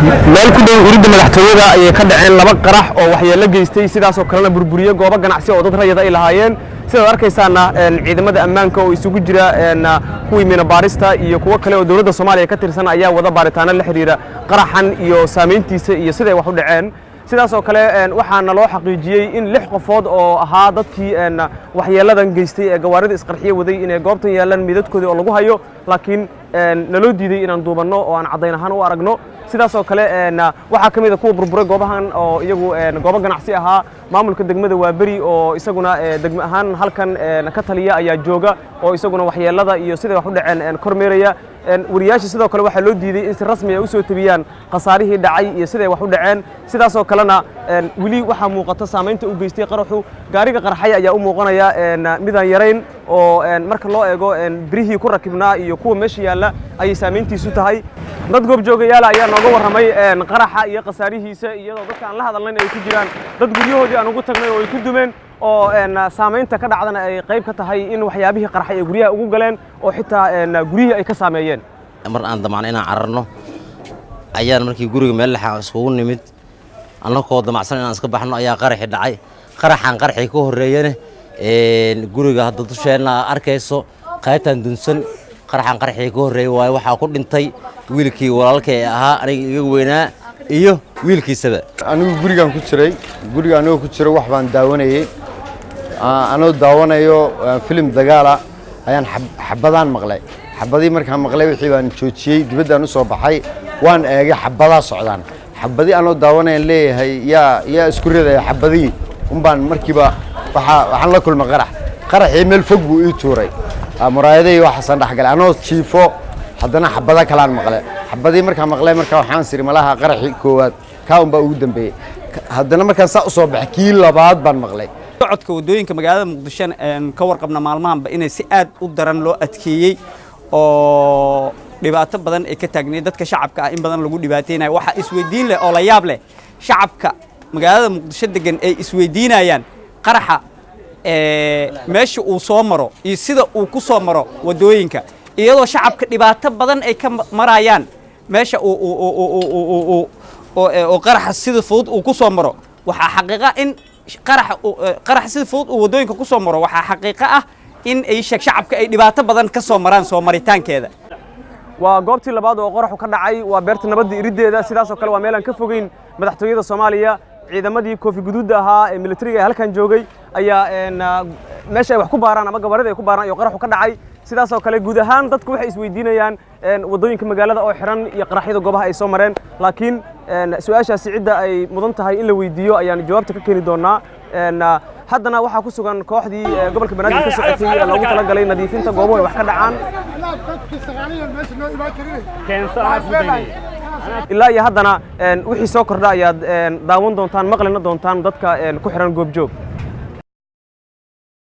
meel ku dhow uridda madaxtooyada ayay ka dhaceen laba qarax oo waxyeello geystay sidaas oo kalena burburiye goobo ganacsi oo dad rayid ay lahaayeen sidaad arkaysaana ciidamada ammaanka oo isugu jira kuwii mina baarista iyo kuwo kale oo dawladda Soomaaliya ka tirsan ayaa wada baaritaano la xiriira qaraxan iyo saameyntiisa iyo sida ay wax u dhaceen sidaas oo kale waxaana loo xaqiijiyay in 6 qofood oo ahaa dadkii waxyeelladan geystay ee gawaarida isqarxiye waday in ay goobtan yeelan midadkoodii oo lagu hayo laakiin naloo diiday inaan duubanno oo aan cadayn ahaan u aragno sidaas oo kale waxa kamid ah kuwa burburay goobahan oo iyagu goobo ganacsi ahaa maamulka degmada Waaberi oo isaguna degmo ahaan halkan ka taliya ayaa jooga oo isaguna waxyeellada iyo sida wax u dhaceen kormeeraya wariyaasha sidoo kale waxa loo diiday in si rasmi ah u soo tabiyaan qasaarihii dhacay iyo sida wax u dhaceen sidaas oo kalena wili waxa muuqata saameynta u geystay qaraxu gaariga qarxay ayaa u muuqanaya midaan yareyn oo marka loo eego birihii ku rakibnaa iyo kuwa meesha yaala ay saameyntiisu tahay dad goob joogayaal ayaa nooga warramay qaraxa iyo qasaarihiisa iyadoo dadka aan la hadalnayn ay ku jiraan dad guryahoodii aan ugu tagnay oo ay ku dumeen oo saameynta ka dhacdana ay qayb ka tahay in waxyaabihii qarxay ay guryaha ugu galeen oo xitaa guryihii ay ka saameeyeen mar aan damacno inaan cararno ayaan markii guriga meel laxaq isugu nimid annagoo damacsan inaan iska baxno ayaa qaraxi dhacay qaraxii ka horeeyana guriga hadda dusheena arkayso qaybtan dunsan qaraxii ka horeeyay waay waxa ku dhintay wiilkii walaalkay ahaa aniga iga weynaa iyo wiilkiisaba anigu gurigan ku jiray wax baan daawanayay anoo daawanayo film dagaala ayaan xabadaan maqlay xabadii markaan maqlay wixii baan joojiyay dibadaan u soo baxay waan eegay xabadaa socdaan xabadii anoo daawanayaan leeyahay yaa isku riday xabadii baan markiiba waxaan la kulmay qaraxii meel fog buu ii tuuray muraayadii waxaan dhaxgalay anoo jiifo haddana xabada kalaan maqlay xabadii markaan maqlay waxaan siri malaha qaraxii koowaad ka baa ugu dambeeyay haddana markaan saa u soo baxay kii labaad baan maqlay socodka wadooyinka magaalada Muqdisho ka warqabna maalmahanba inay si aad u daran loo adkeeyay oo dhibaato badan ay ka taagnay dadka shacabka ah in badan lagu dhibaateynayo waxa isweydiin leh oo la yaab leh shacabka magaalada Muqdisho degan ay isweydiinayaan qaraxa meesha uu soo maro iyo sida uu ku soo maro wadooyinka iyadoo shacabka dhibaato badan ay ka marayaan meesha oo qaraxa sida fudud uu ku soo maro waxa xaqiiqo in qaraxa sida fudud uu wadooyinka ku soo maro waxa xaqiiqo ah in ay shacabka ay dhibaato badan ka soo maraan soo maritaankeeda waa goobtii labaad oo qaraxu ka dhacay waa beerta nabadda irideeda sidaas oo kale waa meel aan ka fogeyn madaxtooyada Soomaaliya ciidamadii koofi guduuda ahaa ee militariga halkan joogay ayaa meesha ay wax ku baaraan ama gabarida ay ku baaraan iyo qaraxu ka dhacay sidaas oo kale guud ahaan dadku waxay isweydiinayaan wadooyinka magaalada oo xiran iyo qaraxyada goobaha ay soo mareen laakiin su'aashaasi cidda ay mudan tahay in la weydiiyo ayaan jawaabta ka keeni doonaa haddana waxaa ku sugan kooxdii gobolka Banaadir ka socotay ee loogu talagalay nadiifinta goobaha wax ka dhacaan ilaa iyo haddana wixii soo kordha ayaad daawan doontaan maqlina doontaan dadka ku xiran goobjoog